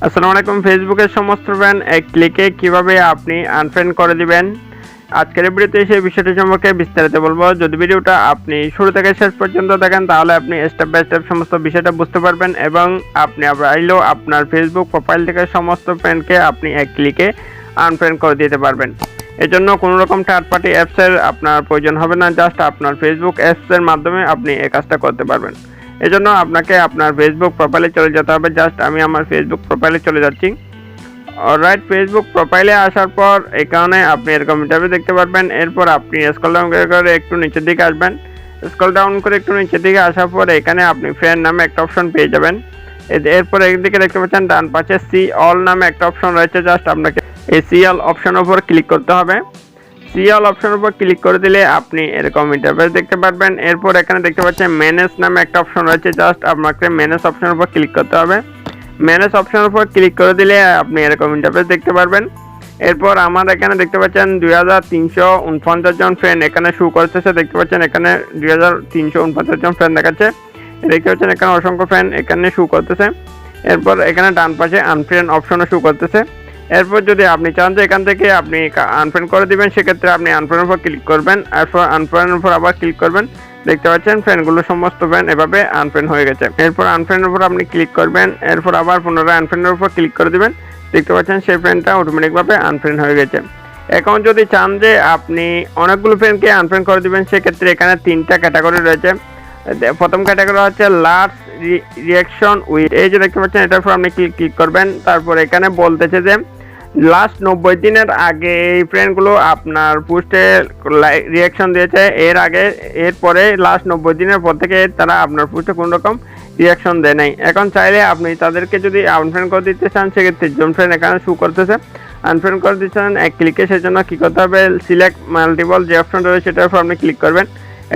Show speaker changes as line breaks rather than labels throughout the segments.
আসসালামু আলাইকুম। ফেসবুকের সমস্ত ফ্রেন্ড এক ক্লিকে কিভাবে আপনি আনফ্রেন্ড করে দিবেন, আজকের ভিডিওতে সেই বিষয়টি সম্পর্কে বিস্তারিত বলবো। যদি ভিডিওটা আপনি শুরু থেকে শেষ পর্যন্ত দেখেন তাহলে আপনি স্টেপ বাই স্টেপ সমস্ত বিষয়টা বুঝতে পারবেন এবং আপনি চাইলেও আপনার ফেসবুক প্রোফাইল থেকে সমস্ত ফ্রেন্ডকে আপনি এক ক্লিকে আনফ্রেন্ড করে দিতে পারবেন। এর জন্য কোনো রকম থার্ড পার্টি অ্যাপসের আপনার প্রয়োজন হবে না, জাস্ট আপনার ফেসবুক অ্যাপসের মাধ্যমে আপনি এই কাজটা করতে পারবেন। এজন্য আপনাকে আপনার ফেসবুক প্রোফাইলে চলে যেতে হবে। জাস্ট আমি আমার ফেসবুক প্রোফাইলে চলে যাচ্ছি। অলরাইট, ফেসবুক প্রোফাইলে আসার পর এখানে আপনি এরকম ইন্টারভিউ দেখতে পারবেন। এরপর আপনি স্ক্রল ডাউন করে একটু নিচের দিকে আসবেন। স্ক্রল ডাউন করে একটু নিচের দিকে আসার পর এখানে আপনি ফ্রেন্ড নামে একটা অপশন পেয়ে যাবেন। এরপর একদিকে দেখতে পাচ্ছেন ডান পাশে সি অল নামে একটা অপশন রয়েছে। জাস্ট আপনাকে এই সি অল অপশনের উপর ক্লিক করতে হবে। সি অল অপশনের উপর ক্লিক করে দিলে আপনি এরকম ইন্টারফেস দেখতে পারবেন। এরপর এখানে দেখতে পাচ্ছেন ম্যানেজ নামে একটা অপশন রয়েছে। জাস্ট আপনাকে ম্যানেজ অপশনের উপর ক্লিক করতে হবে। ম্যানেজ অপশনের উপর ক্লিক করে দিলে আপনি এরকম ইন্টারফেস দেখতে পারবেন। এরপর আমার এখানে দেখতে পাচ্ছেন 2349 জন ফ্রেন্ড এখানে শো করতেছে। দেখতে পাচ্ছেন এখানে 2349 জন ফ্রেন্ড দেখাচ্ছে। দেখতে পাচ্ছেন এখানে অসংখ্য ফ্রেন্ড এখানে শো করতেছে। এরপর এখানে ডান পাশে আনফ্রেন্ড অপশনও শো করতেছে। এরপর যদি আপনি চান যে এখান থেকে আপনি আনফ্রেন্ড করে দিবেন, সেক্ষেত্রে আপনি আনফ্রেন্ডের উপর ক্লিক করবেন। এরপর আনফ্রেন্ডের উপর আবার ক্লিক করবেন। দেখতে পাচ্ছেন ফ্রেন্ডগুলো সমস্ত ফ্রেন্ড এভাবে আনফ্রেন্ড হয়ে গেছে। এরপর আনফ্রেন্ডের উপর আপনি ক্লিক করবেন। এরপর আবার পুনরায় আনফ্রেন্ডের উপর ক্লিক করে দিবেন। দেখতে পাচ্ছেন সেই ফ্রেন্ডটা অটোমেটিকভাবে আনফ্রেন্ড হয়ে গেছে। এখন যদি চান যে আপনি অনেকগুলো ফ্রেন্ডকে আনফ্রেন্ড করে দিবেন, সেক্ষেত্রে এখানে 3টা ক্যাটাগরি রয়েছে। প্রথম ক্যাটাগরি হচ্ছে লাস্ট রিয়াকশন উইথ, এই যে দেখতে পাচ্ছেন এটার উপর আপনি ক্লিক করবেন। তারপর এখানে বলতেছে যে লাস্ট 90 দিনের আগে এই ফ্রেন্ডগুলো আপনার পোস্টে রিয়াকশন দিয়েছে, এরপরে লাস্ট 90 দিনের পর থেকে তারা আপনার পোস্টে কোনো রকম রিয়াকশন দেয় নাই। এখন চাইলে আপনি তাদেরকে যদি আনফ্রেন্ড করে দিতে চান, সেক্ষেত্রে জন ফ্রেন্ড এখানে শো করতেছে। আনফ্রেন্ড করে দিচ্ছেন এক ক্লিকে, সেজন্য কী করতে হবে, সিলেক্ট মাল্টিপল যে অপশনটা রয়েছে সেটার উপর আপনি ক্লিক করবেন।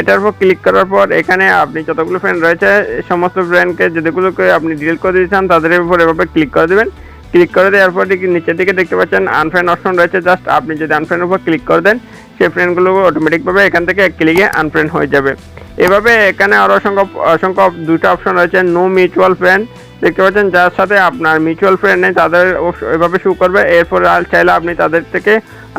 এটার উপর ক্লিক করার পর এখানে আপনি যতগুলো ফ্রেন্ড রয়েছে সমস্ত ফ্রেন্ডকে যেগুলোকে আপনি ডিলিট করে দিতে চান তাদের উপর এভাবে ক্লিক করে দেবেন। ক্লিক করে দেওয়ার পর নিচের দিকে দেখতে পাচ্ছেন আনফ্রেন্ড অপশন রয়েছে। জাস্ট আপনি যদি আনফ্রেন্ডের উপর ক্লিক করে দেন, সেই ফ্রেন্ডগুলো অটোমেটিকভাবে এখান থেকে এক ক্লিকে আনফ্রেন্ড হয়ে যাবে। এভাবে এখানে আরও অসংখ্য 2টা অপশন রয়েছে। নো মিউচুয়াল ফ্রেন্ড দেখতে পাচ্ছেন, যার সাথে আপনার মিউচুয়াল ফ্রেন্ড নেই তাদের এভাবে শো করবে। এরপর চাইলে আপনি তাদের থেকে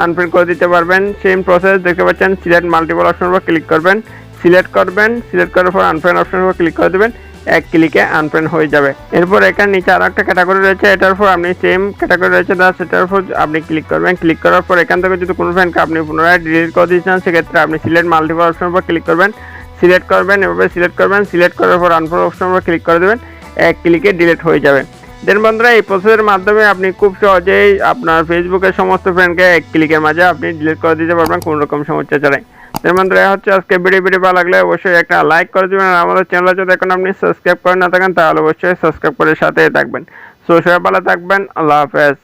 আনফ্রেন্ড করে দিতে পারবেন। সেম প্রসেস দেখতে পাচ্ছেন। সিলেক্ট মাল্টিপল অপশনের উপর ক্লিক করবেন, সিলেক্ট করার পর আনফ্রেন্ড অপশনের উপর ক্লিক করে দেবেন। এক ক্লিকে আনফ্রেন্ড হয়ে যাবে। এরপর এখানে নিচে আরও একটা ক্যাটাগরি রয়েছে। এটার উপর আপনি সেম ক্যাটাগরি রয়েছে, সেটার উপর আপনি ক্লিক করবেন। ক্লিক করার পর এখান থেকে যদি কোনো ফ্রেন্ডকে আপনি পুনরায় ডিলিট করে দিতে চান, সেক্ষেত্রে আপনি সিলেক্ট মাল্টিপল অপশনের উপর ক্লিক করবেন, সিলেক্ট করবেন, এভাবে সিলেক্ট করবেন। সিলেক্ট করার পর আনফ্রেন্ড অপশনের উপর ক্লিক করে দেবেন, এক ক্লিকে ডিলিট হয়ে যাবে। দেন বন্ধুরা, এই প্রসেসের মাধ্যমে আপনি খুব সহজেই আপনার ফেসবুকের সমস্ত ফ্রেন্ডকে এক ক্লিকের মাঝে আপনি ডিলিট করে দিতে পারবেন কোনো রকম সমস্যা ছাড়াই। বন্ধুরা, হচ্ছে আজকে ভিডিও ভালো লাগলে অবশ্যই একটা লাইক করে দেবেন। আর আমাদের চ্যানেলে যদি এখন আপনি সাবস্ক্রাইব করে না থাকেন তাহলে অবশ্যই সাবস্ক্রাইব করে সাথে থাকবেন। সো সবাই ভালো থাকবেন। আল্লাহ হাফেজ।